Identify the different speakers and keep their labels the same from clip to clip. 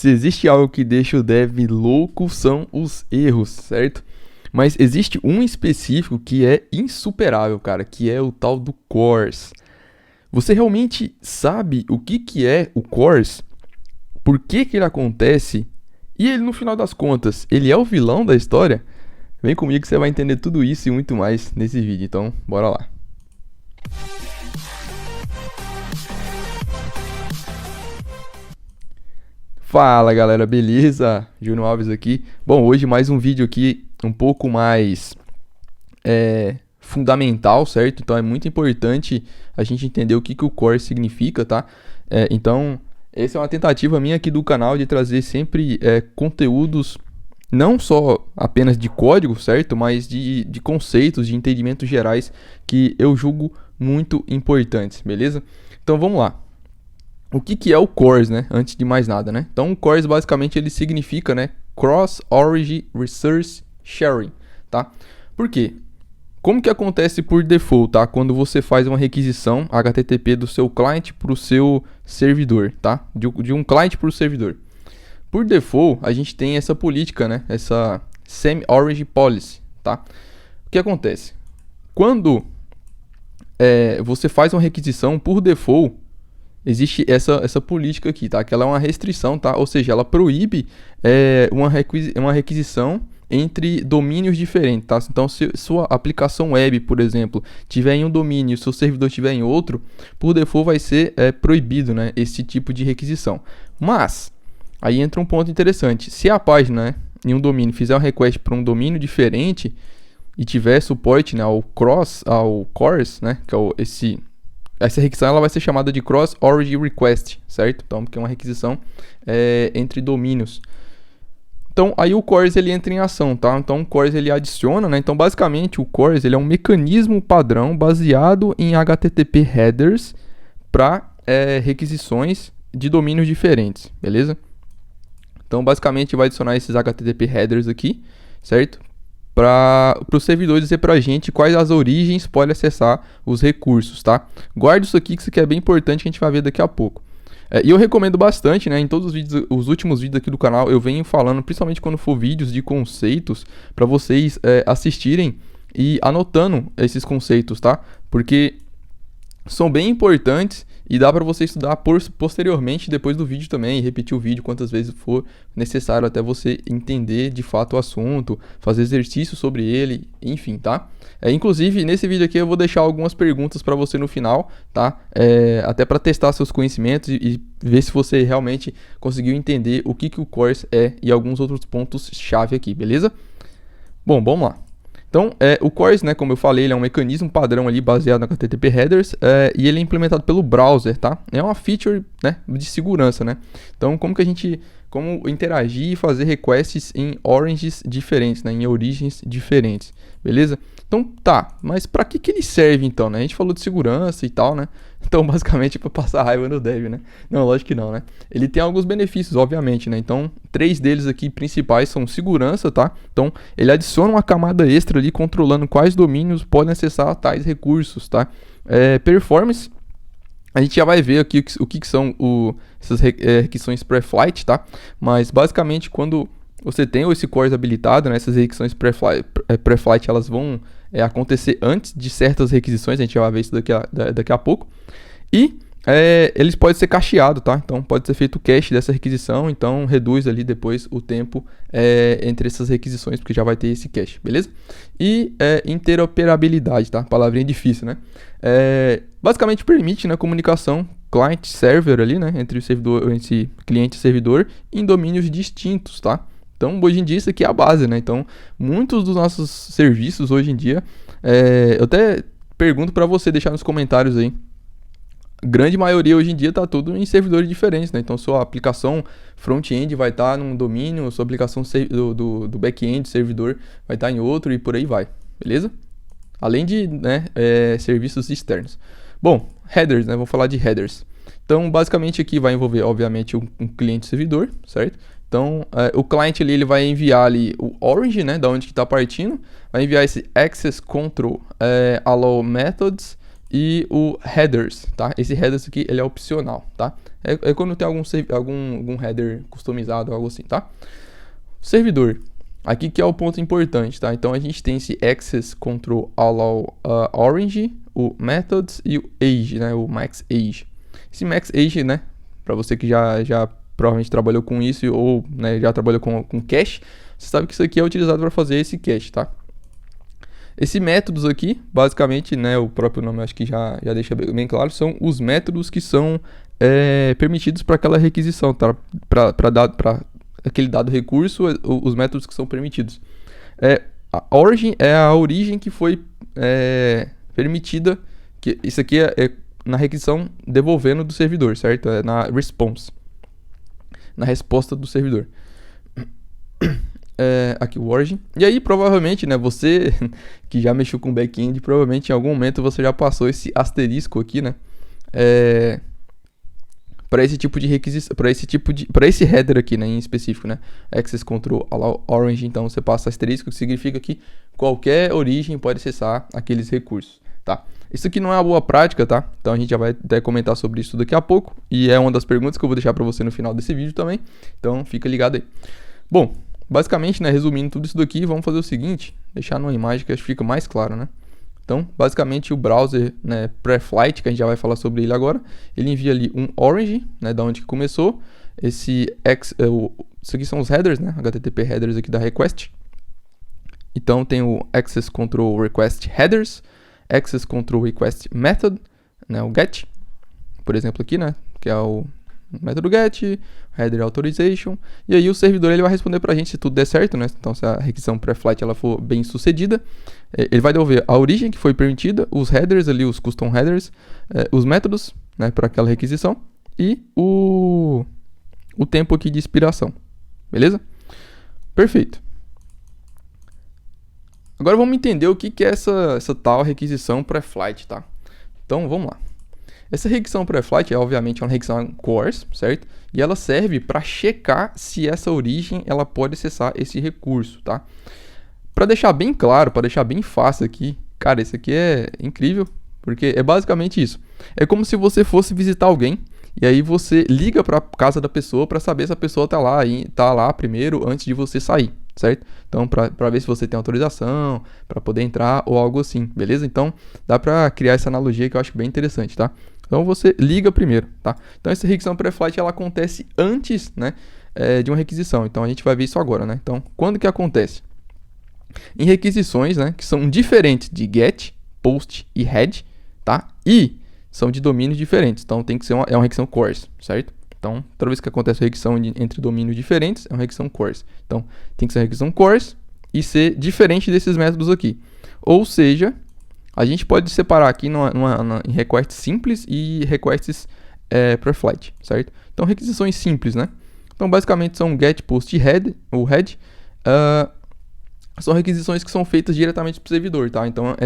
Speaker 1: Se existe algo que deixa o dev louco, são os erros, certo? Mas existe um específico que é insuperável, cara, que é o tal do CORS. Você realmente sabe o que é o CORS? Por que ele acontece? E ele, no final das contas, ele é o vilão da história? Vem comigo que você vai entender tudo isso e muito mais nesse vídeo, então bora lá. Fala galera, beleza? Júnior Alves aqui. Bom, hoje mais um vídeo aqui um pouco mais fundamental, certo? Então é muito importante a gente entender o que o core significa, tá? Então, essa é uma tentativa minha aqui do canal de trazer sempre conteúdos não só apenas de código, certo? Mas de conceitos, de entendimentos gerais que eu julgo muito importantes, beleza? Então vamos lá. O que é o CORS, né? Antes de mais nada, né? Então, o CORS basicamente ele significa, né? Cross Origin Resource Sharing, tá? Por quê? Como que acontece por default, tá? Quando você faz uma requisição HTTP do seu cliente para o seu servidor, tá? De um cliente para o servidor. Por default, a gente tem essa política, né? Essa Semi-Origin Policy, tá? O que acontece? Quando você faz uma requisição, por default, existe essa política aqui, tá? Que ela é uma restrição, tá? Ou seja, ela proíbe uma requisição entre domínios diferentes, tá? Então, se sua aplicação web, por exemplo, tiver em um domínio e seu servidor tiver em outro, por default vai ser proibido, né? Esse tipo de requisição. Mas, aí entra um ponto interessante. Se a página, né, em um domínio fizer um request para um domínio diferente e tiver suporte, né, ao CORS, né? Que é essa requisição ela vai ser chamada de Cross Origin Request, certo? Então, porque é uma requisição entre domínios. Então, aí o CORS ele entra em ação, tá? Então, o CORS ele adiciona, né? Então, basicamente, o CORS ele é um mecanismo padrão baseado em HTTP headers para requisições de domínios diferentes, beleza? Então, basicamente, vai adicionar esses HTTP headers aqui, certo? Para o servidor dizer para a gente quais as origens pode acessar os recursos, tá? Guarda isso aqui que isso aqui é bem importante que a gente vai ver daqui a pouco. E eu recomendo bastante, né? Em todos os vídeos, os últimos vídeos aqui do canal, eu venho falando, principalmente quando for vídeos de conceitos, para vocês assistirem e anotando esses conceitos, tá? Porque são bem importantes e dá para você estudar posteriormente depois do vídeo também e repetir o vídeo quantas vezes for necessário até você entender de fato o assunto, fazer exercício sobre ele, enfim, tá? Inclusive, nesse vídeo aqui eu vou deixar algumas perguntas para você no final, tá? Até para testar seus conhecimentos e ver se você realmente conseguiu entender o que o CORS é e alguns outros pontos-chave aqui, beleza? Bom, vamos lá. Então, o CORS, né, como eu falei, ele é um mecanismo padrão ali baseado no HTTP headers e ele é implementado pelo browser, tá? É uma feature, né, de segurança, né? Então, como interagir e fazer requests em origins diferentes, né, em origens diferentes, beleza? Então, tá, mas para que ele serve então, né? A gente falou de segurança e tal, né? Então, basicamente, para passar raiva no dev, né? Não, lógico que não, né? Ele tem alguns benefícios, obviamente, né? Então, 3 deles aqui principais são segurança, tá? Então, ele adiciona uma camada extra ali controlando quais domínios podem acessar tais recursos, tá? Performance, a gente já vai ver aqui o que são essas requisições pré-flight, tá? Mas, basicamente, quando você tem esse CORS habilitado, né? Essas requisições pré-flight elas vão acontecer antes de certas requisições, a gente já vai ver isso daqui a pouco. E eles podem ser cacheados, tá? Então pode ser feito o cache dessa requisição, então reduz ali depois o tempo entre essas requisições, porque já vai ter esse cache, beleza? E interoperabilidade, tá? Palavrinha difícil, né? Basicamente permite, né, comunicação client-server ali, né? Entre cliente e servidor em domínios distintos, tá? Então, hoje em dia, isso aqui é a base, né? Então, muitos dos nossos serviços hoje em dia, eu até pergunto para você deixar nos comentários aí. A grande maioria hoje em dia está tudo em servidores diferentes, né? Então, sua aplicação front-end vai estar num domínio, sua aplicação do back-end, servidor, vai estar em outro e por aí vai, beleza? Além de, né, serviços externos. Bom, headers, né? Vamos falar de headers. Então, basicamente aqui vai envolver, obviamente, um cliente-servidor, certo? Então, o cliente ali, ele vai enviar ali o origin, né, da onde que está partindo, vai enviar esse access control, allow methods e o headers, tá? Esse headers aqui, ele é opcional, tá? É quando tem algum header customizado, algo assim, tá? Servidor. Aqui que é o ponto importante, tá? Então a gente tem esse access control allow orange, o methods e o age, né? O max age. Esse max age, né? Para você que já provavelmente trabalhou com isso ou, né, já trabalhou com cache, você sabe que isso aqui é utilizado para fazer esse cache, tá? Esses métodos aqui, basicamente, né, o próprio nome acho que já deixa bem claro, são os métodos que são permitidos para aquela requisição, tá? Para aquele dado recurso, os métodos que são permitidos. A origin é a origem que foi permitida, que isso aqui é na requisição devolvendo do servidor, certo? É na response, na resposta do servidor. Aqui o origin. E aí, provavelmente, né, você que já mexeu com back-end, provavelmente em algum momento você já passou esse asterisco aqui, né, para esse tipo de requisição, para esse header aqui, né, em específico, né, access control allow orange. Então você passa asterisco, que significa que qualquer origem pode acessar aqueles recursos, tá? Isso aqui não é uma boa prática, tá? Então a gente já vai até comentar sobre isso daqui a pouco, e é uma das perguntas que eu vou deixar para você no final desse vídeo também. Então fica ligado aí. Bom, basicamente, né, resumindo tudo isso daqui, vamos fazer o seguinte, deixar numa imagem que acho que fica mais claro, né? Então, basicamente, o browser, né, pré-flight, que a gente já vai falar sobre ele agora, ele envia ali um orange, né, da onde que começou. Isso aqui são os headers, né, HTTP headers aqui da request. Então, tem o access control request headers, access control request method, né, o get, por exemplo aqui, né, que é o método get, header authorization, e aí o servidor ele vai responder pra gente se tudo der certo, né? Então se a requisição pré-flight ela for bem sucedida, ele vai devolver a origem que foi permitida, os headers ali, os custom headers, os métodos, né, para aquela requisição e o tempo aqui de expiração, beleza? Perfeito. Agora vamos entender o que é essa tal requisição pré-flight, tá? Então vamos lá. Essa requisição pré-flight é obviamente uma requisição CORS, certo? E ela serve para checar se essa origem ela pode acessar esse recurso, tá? Para deixar bem claro, para deixar bem fácil aqui, cara, isso aqui é incrível, porque é basicamente isso. É como se você fosse visitar alguém e aí você liga para casa da pessoa para saber se a pessoa tá lá primeiro antes de você sair, certo? Então, para ver se você tem autorização, para poder entrar ou algo assim, beleza? Então, dá para criar essa analogia que eu acho bem interessante, tá? Então, você liga primeiro, tá? Então, essa requisição pré-flight, ela acontece antes, né, de uma requisição. Então, a gente vai ver isso agora, né? Então, quando que acontece? Em requisições, né, que são diferentes de get, post e head, tá? E são de domínios diferentes. Então, tem que ser uma requisição CORS, certo? Então, toda vez que acontece uma requisição entre domínios diferentes, é uma requisição CORS. Então, tem que ser uma requisição CORS e ser diferente desses métodos aqui. Ou seja, a gente pode separar aqui em requests simples e requests pré-flight, certo? Então, requisições simples, né? Então, basicamente, são get, post e head, ou head. São requisições que são feitas diretamente para o servidor, tá? Então,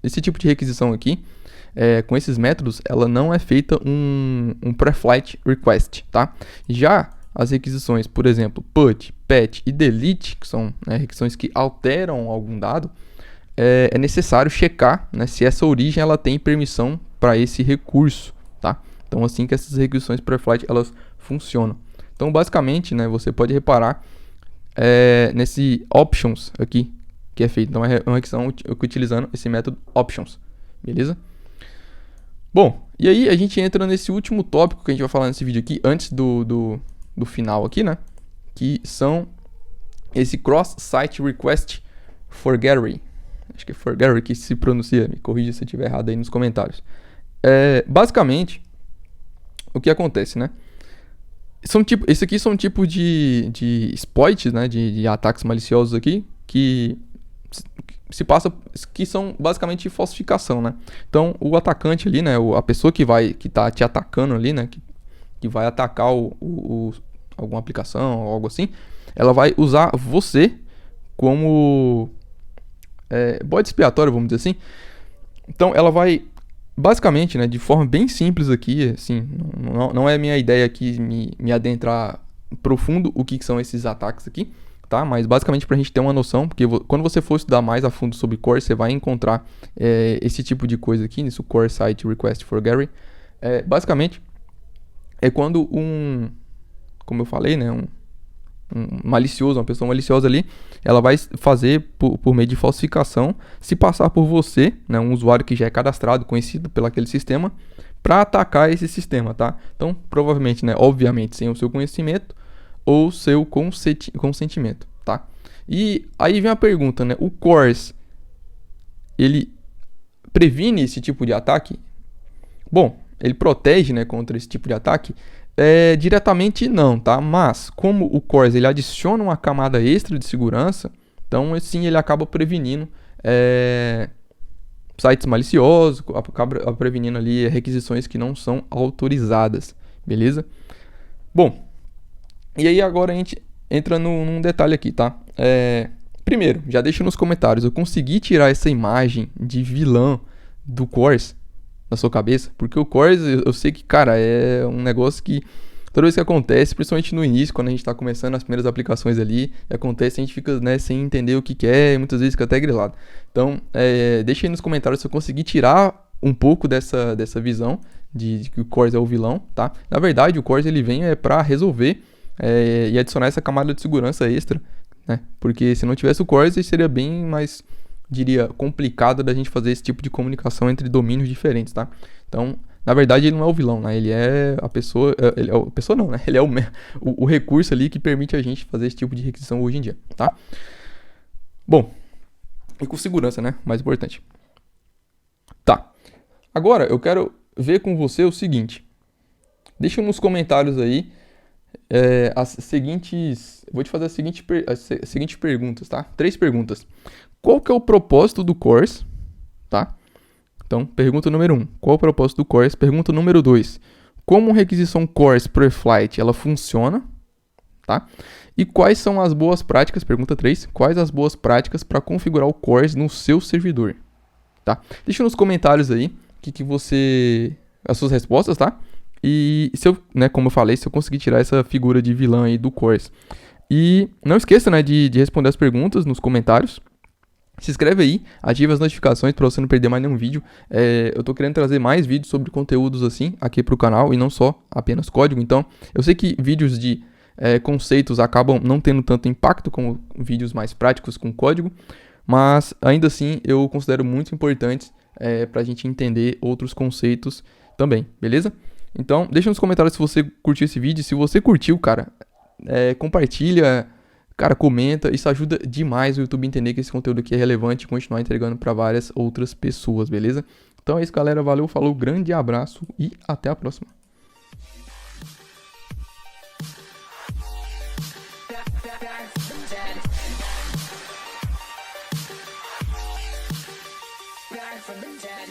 Speaker 1: esse tipo de requisição aqui, com esses métodos, ela não é feita um pré-flight request, tá? Já as requisições, por exemplo, put, pat e delete, que são, né, requisições que alteram algum dado, é necessário checar, né, se essa origem ela tem permissão para esse recurso, tá? Então, assim que essas requisições pré-flight elas funcionam. Então, basicamente, né, você pode reparar nesse options aqui que é feito. Então, é uma requisição utilizando esse método options, beleza? Bom, e aí a gente entra nesse último tópico que a gente vai falar nesse vídeo aqui, antes do final aqui, né? Que são esse cross-site request forgery. Acho que é forgery que se pronuncia, me corrija se eu estiver errado aí nos comentários. Basicamente, o que acontece, né? Esse aqui são tipos de exploits, né? De ataques maliciosos aqui, que que são basicamente falsificação, né? Então, o atacante ali, né? A pessoa que tá te atacando ali, né? Que vai atacar alguma aplicação ou algo assim, ela vai usar você como bode expiatório, vamos dizer assim. Então, ela vai, basicamente, né? De forma bem simples aqui, assim, não é minha ideia aqui me adentrar profundo o que são esses ataques aqui, tá? Mas basicamente pra gente ter uma noção, porque quando você for estudar mais a fundo sobre Core, você vai encontrar esse tipo de coisa aqui, nesse Core Site Request Forgery. Basicamente, é quando como eu falei, né, um malicioso, uma pessoa maliciosa ali, ela vai fazer por meio de falsificação, se passar por você, né, um usuário que já é cadastrado, conhecido pelo aquele sistema, para atacar esse sistema, tá? Então, provavelmente, né, obviamente, sem o seu conhecimento ou seu consentimento, tá? E aí vem a pergunta, né, o CORS, ele previne esse tipo de ataque? Bom, ele protege, né, contra esse tipo de ataque? Diretamente não, tá? Mas como o CORS ele adiciona uma camada extra de segurança, então assim ele acaba prevenindo sites maliciosos, acaba prevenindo ali requisições que não são autorizadas, beleza? Bom, e aí agora a gente entra num detalhe aqui, tá? Primeiro, já deixa nos comentários, eu consegui tirar essa imagem de vilão do CORS na sua cabeça? Porque o CORS, eu sei que, cara, é um negócio que toda vez que acontece, principalmente no início, quando a gente tá começando as primeiras aplicações ali, acontece, a gente fica, né, sem entender o que é, e muitas vezes fica até grilado. Então, deixa aí nos comentários se eu conseguir tirar um pouco dessa visão de que o CORS é o vilão, tá? Na verdade, o CORS ele vem para resolver e adicionar essa camada de segurança extra, né? Porque se não tivesse o CORS, seria bem mais, diria, complicado da gente fazer esse tipo de comunicação entre domínios diferentes, tá? Então, na verdade, ele não é o vilão, né? Ele é a pessoa... Ele é a pessoa não, né? Ele é o recurso ali que permite a gente fazer esse tipo de requisição hoje em dia, tá? Bom, e com segurança, né? Mais importante. Tá. Agora, eu quero ver com você o seguinte. Deixa nos comentários aí as seguintes... Vou te fazer as seguintes perguntas, tá? 3 perguntas. Qual que é o propósito do CORS, tá? Então, pergunta número 1, qual o propósito do CORS? Pergunta número 2, como requisição CORS pre-flight ela funciona, tá? E quais são as boas práticas, pergunta 3, quais as boas práticas para configurar o CORS no seu servidor, tá? Deixa nos comentários aí as suas respostas, tá? E se eu, né, como eu falei, se eu conseguir tirar essa figura de vilã aí do CORS. E não esqueça, né, de responder as perguntas nos comentários. Se inscreve aí, ativa as notificações para você não perder mais nenhum vídeo. Eu tô querendo trazer mais vídeos sobre conteúdos assim aqui pro canal e não só apenas código. Então, eu sei que vídeos de conceitos acabam não tendo tanto impacto como vídeos mais práticos com código, mas ainda assim eu considero muito importantes pra gente entender outros conceitos também, beleza? Então, deixa nos comentários se você curtiu esse vídeo. Se você curtiu, cara, compartilha. Cara, comenta, isso ajuda demais o YouTube a entender que esse conteúdo aqui é relevante e continuar entregando para várias outras pessoas, beleza? Então é isso, galera. Valeu, falou, grande abraço e até a próxima.
Speaker 2: Back from the dead.